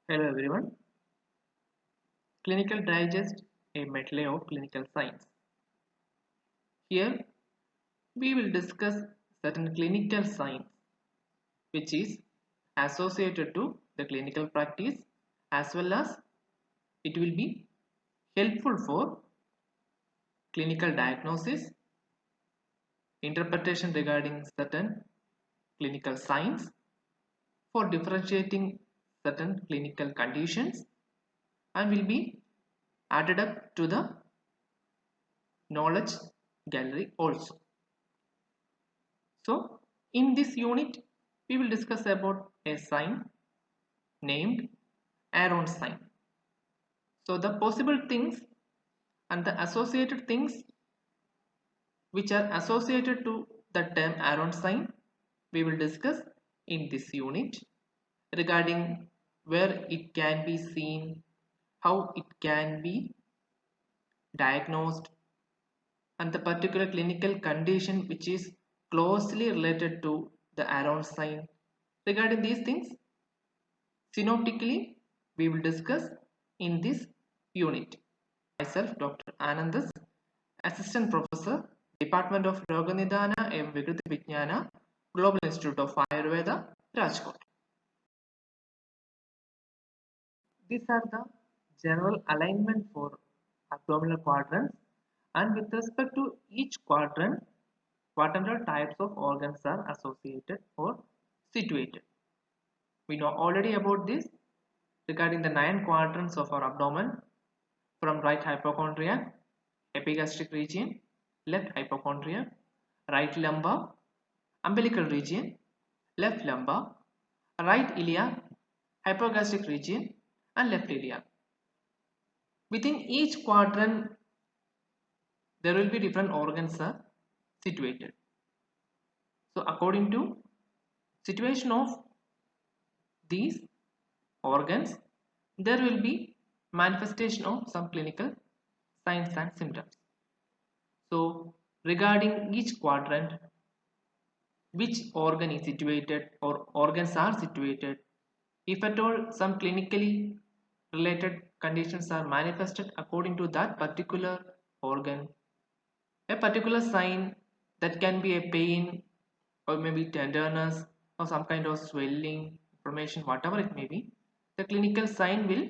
Hello everyone. Clinical Digest, a medley of clinical science. Here we will discuss certain clinical science which is associated to the clinical practice, as well as it will be helpful for clinical diagnosis, interpretation regarding certain clinical signs, for differentiating certain clinical conditions, and will be added up to the knowledge gallery also. So in this unit we will discuss about a sign named Aaron sign. So the possible things and the associated things which are associated to the term Aaron sign we will discuss in this unit regarding where it can be seen, how it can be diagnosed, and the particular clinical condition which is closely related to the Aaron sign. Regarding these things, synoptically, we will discuss in this unit. Myself, Dr. Anandas, Assistant Professor, Department of Roganidhana and Vikriti Vijnana, Global Institute of Ayurveda, Rajkot. These are the general alignment for abdominal quadrants, and with respect to each quadrant, what are the types of organs are associated or situated. We know already about this regarding the 9 quadrants of our abdomen, from right hypochondria, epigastric region, left hypochondria, right lumbar, umbilical region, left lumbar, right iliac, hypogastric region, and left iliac. Within each quadrant, there will be different organs are situated. So according to situation of these organs, there will be manifestation of some clinical signs and symptoms. So regarding each quadrant, which organ is situated or organs are situated, if at all some clinically related conditions are manifested according to that particular organ, a particular sign that can be a pain or maybe tenderness or some kind of swelling, inflammation, whatever it may be, the clinical sign will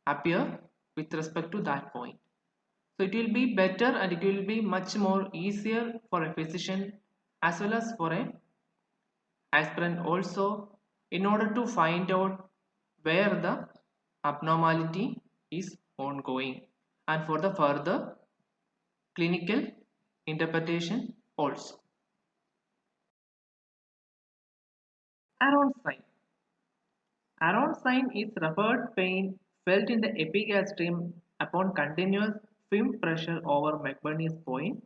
appear with respect to that point. So it will be better and it will be much more easier for a physician as well as for a aspirant also, in order to find out where the abnormality is ongoing and for the further clinical interpretation also. Aaron sign. Aaron sign is referred pain felt in the epigastrium upon continuous film pressure over McBurney's point,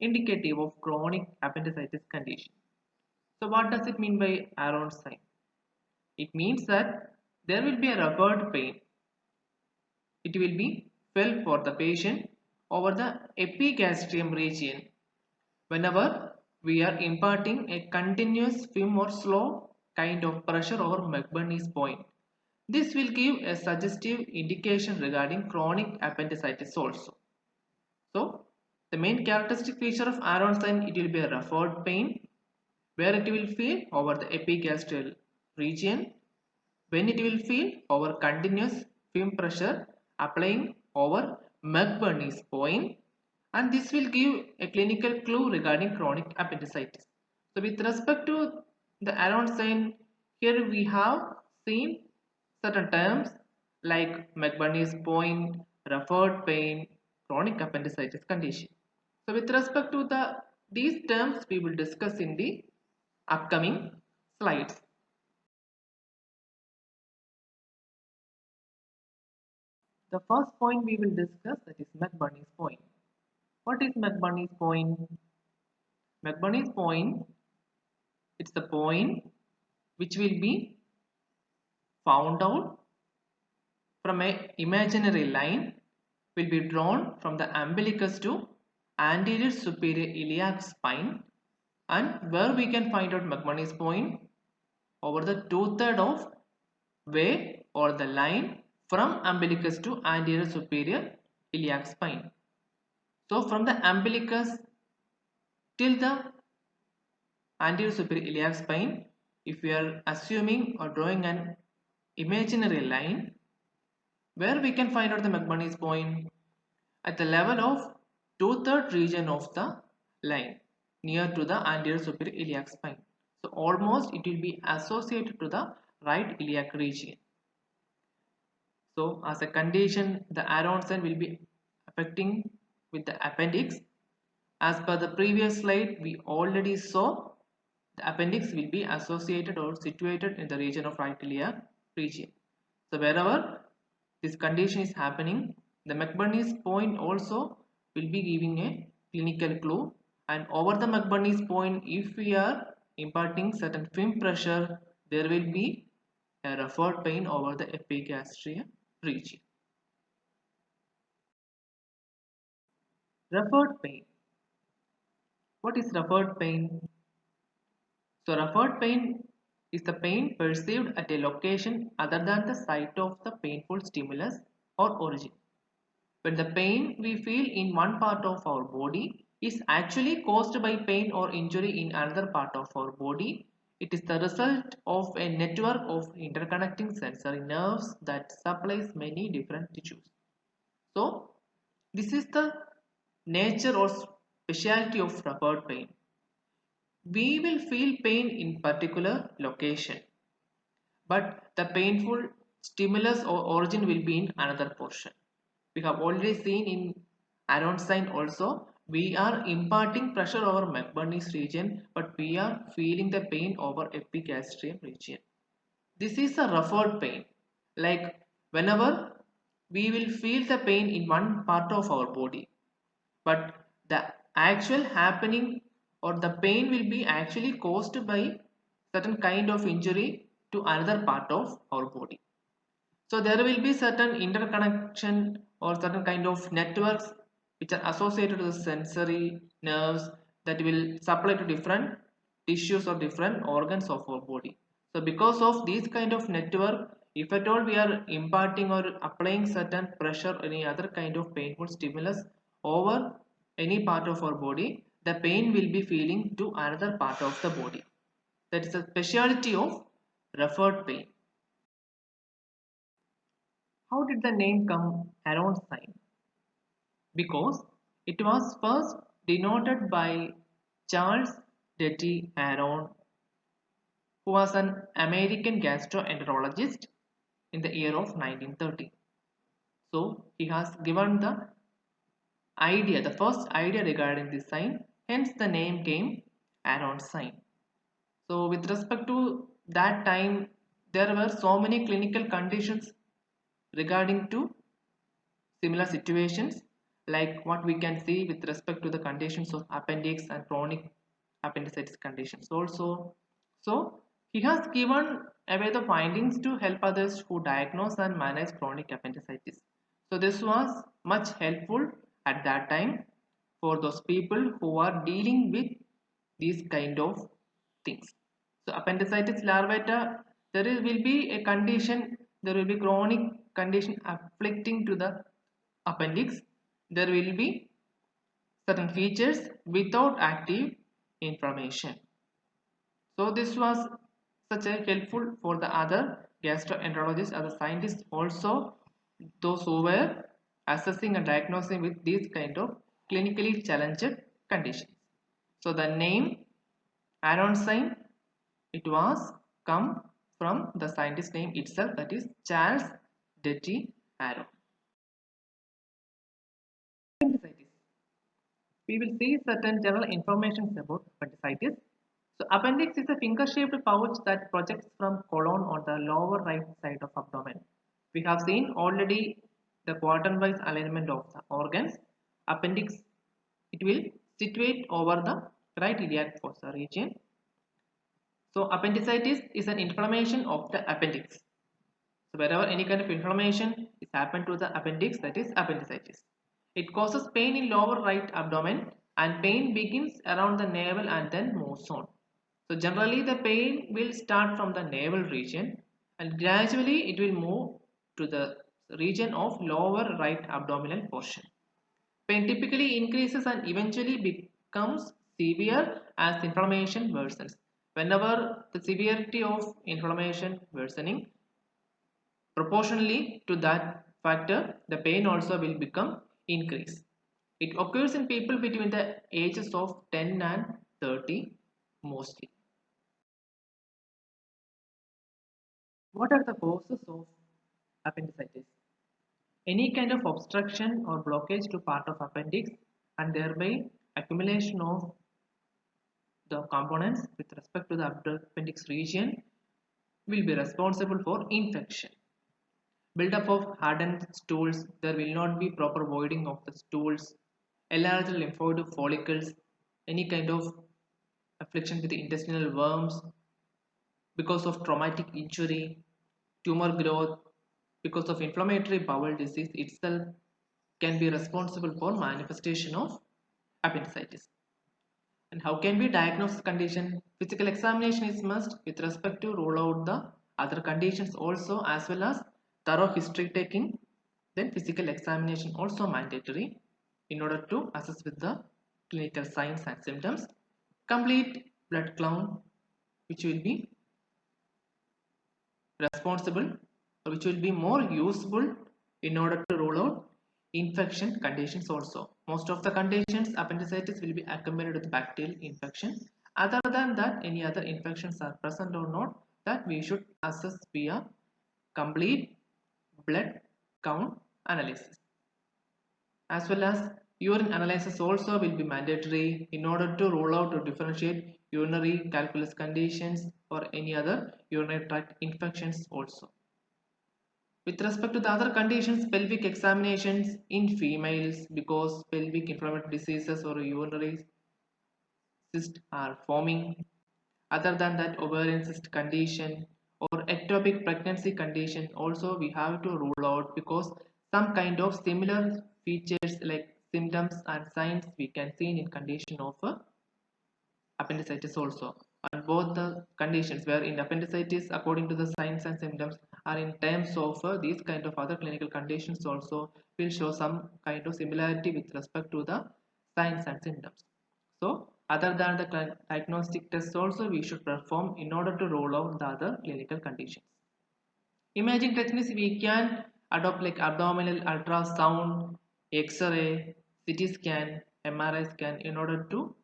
indicative of chronic appendicitis condition. So what does it mean by Aaron sign? It means that there will be a referred pain. It will be felt for the patient over the epigastrium region whenever we are imparting a continuous film or slow kind of pressure over McBurney's point. This will give a suggestive indication regarding chronic appendicitis also. So, the main characteristic feature of Aaron sign, it will be a referred pain where it will feel over the epigastrial region, when it will feel over continuous film pressure applying over McBurney's point, and this will give a clinical clue regarding chronic appendicitis. So with respect to the Aaron sign, here we have seen certain terms like McBurney's point, referred pain, chronic appendicitis condition. So with respect to these terms we will discuss in the upcoming slides. The first point we will discuss, that is McBurney's point. What is McBurney's point? McBurney's point, it's the point which will be found out from a imaginary line, will be drawn from the umbilicus to anterior superior iliac spine, and where we can find out McBurney's point over the 2/3 of way or the line from umbilicus to anterior superior iliac spine. So from the umbilicus till the anterior superior iliac spine, if we are assuming or drawing an imaginary line, where we can find out the McBurney's point at the level of two-third region of the line near to the anterior superior iliac spine. So almost it will be associated to the right iliac region. So as a condition, the Aronson will be affecting with the appendix. As per the previous slide, we already saw the appendix will be associated or situated in the region of right iliac region. So wherever this condition is happening, the McBurney's point also will be giving a clinical clue, and over the McBurney's point, if we are imparting certain film pressure, there will be a referred pain over the epigastrium region. Referred pain. What is referred pain? So referred pain is the pain perceived at a location other than the site of the painful stimulus or origin. When the pain we feel in one part of our body is actually caused by pain or injury in another part of our body, it is the result of a network of interconnecting sensory nerves that supplies many different tissues. So, this is the nature or specialty of referred pain. We will feel pain in particular location, but the painful stimulus or origin will be in another portion. We have already seen in Aronson also, we are imparting pressure over McBurney's region, but we are feeling the pain over epigastrium region. This is a referred pain. Like whenever we will feel the pain in one part of our body, but the actual happening or the pain will be actually caused by certain kind of injury to another part of our body. So there will be certain interconnection or certain kind of networks which are associated with sensory nerves that will supply to different tissues or different organs of our body. So because of these kind of network, if at all we are imparting or applying certain pressure or any other kind of painful stimulus over any part of our body, the pain will be feeling to another part of the body. That is a specialty of referred pain. How did the name come Aronson? Because it was first denoted by Charles Detty Aron, who was an American gastroenterologist in the year of 1930. So he has given the idea, the first idea regarding this sign, hence the name came Aronson. So with respect to that time, there were so many clinical conditions regarding to similar situations, like what we can see with respect to the conditions of appendix and chronic appendicitis conditions also. So he has given away the findings to help others who diagnose and manage chronic appendicitis. So this was much helpful at that time for those people who are dealing with these kind of things. So appendicitis larvata, will be a condition, there will be chronic condition afflicting to the appendix. There will be certain features without active inflammation. So this was such a helpful for the other gastroenterologists, other scientists also, those who were assessing and diagnosing with these kind of clinically challenged conditions. So the name Aronson, it was come from the scientist name itself, that is Charles Detty Aron. Appendicitis. We will see certain general information about appendicitis. So appendix is a finger-shaped pouch that projects from colon on the lower right side of abdomen. We have seen already the quadrant-wise alignment of the organs. Appendix, it will situate over the right iliac fossa region. So appendicitis is an inflammation of the appendix. So wherever any kind of inflammation is happened to the appendix, that is appendicitis. It causes pain in lower right abdomen, and pain begins around the navel and then moves on. So generally the pain will start from the navel region, and gradually it will move to the region of lower right abdominal portion. Pain typically increases and eventually becomes severe as inflammation worsens. Whenever the severity of inflammation worsening, proportionally to that factor, the pain also will become increase. It occurs in people between the ages of 10 and 30 mostly. What are the causes of appendicitis? Any kind of obstruction or blockage to part of appendix and thereby accumulation of the components with respect to the appendix region will be responsible for infection. Buildup of hardened stools, there will not be proper voiding of the stools, enlarged lymphoid follicles, any kind of affliction with the intestinal worms because of traumatic injury, tumor growth, because of inflammatory bowel disease itself can be responsible for manifestation of appendicitis. And how can we diagnose the condition? Physical examination is must with respect to rule out the other conditions also, as well as thorough history taking. Then physical examination also mandatory in order to assess with the clinical signs and symptoms. Complete blood count, which will be responsible or which will be more useful in order to rule out infection conditions also. Most of the conditions appendicitis will be accompanied with bacterial infection. Other than that, any other infections are present or not, that we should assess via complete blood count analysis, as well as urine analysis also will be mandatory in order to rule out or differentiate urinary calculus conditions or any other urinary tract infections also. With respect to the other conditions, pelvic examinations in females, because pelvic inflammatory diseases or urinary cysts are forming. Other than that, ovarian cyst condition or ectopic pregnancy condition also we have to rule out, because some kind of similar features like symptoms and signs we can see in condition of appendicitis also. And both the conditions where in appendicitis according to the signs and symptoms are in terms of these kind of other clinical conditions also will show some kind of similarity with respect to the signs and symptoms. So other than the diagnostic tests also we should perform in order to rule out the other clinical conditions. Imaging techniques we can adopt like abdominal ultrasound, X-ray, CT scan, MRI scan in order to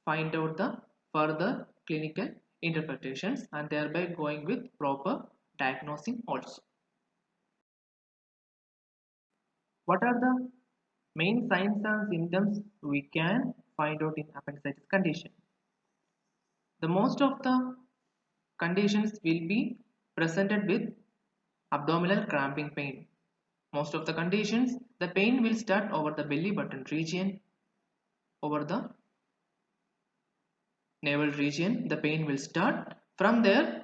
find out the further clinical interpretations and thereby going with proper diagnosing also. What are the main signs and symptoms we can find out in appendicitis condition? The most of the conditions will be presented with abdominal cramping pain. Most of the conditions, the pain will start over the belly button region, over the navel region. The pain will start. From there,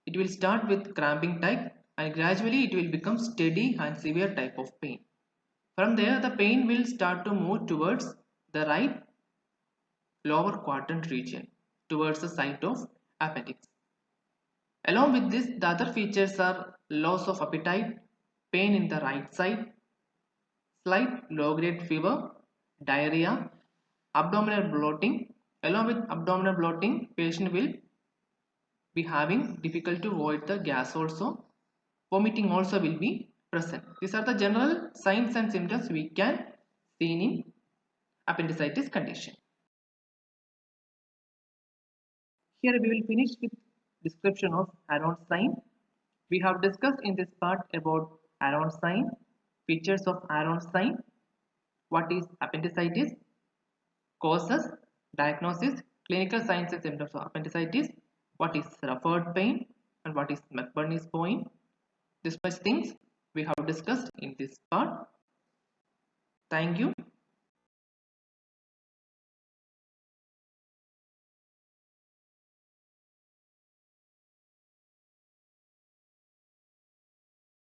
it will start with cramping type and gradually it will become steady and severe type of pain. From there, the pain will start to move towards the right lower quadrant region, towards the site of appendix. Along with this, the other features are loss of appetite, pain in the right side, slight low-grade fever, diarrhea, abdominal bloating. Along with abdominal bloating, patient will be having difficult to void the gas also. Vomiting also will be present. These are the general signs and symptoms we can see in appendicitis condition. Here we will finish with description of Aron's sign. We have discussed in this part about Aron's sign, features of Aron's sign, what is appendicitis, causes, diagnosis, clinical signs and symptoms of appendicitis, what is referred pain, and what is McBurney's point. This much things we have discussed in this part. Thank you.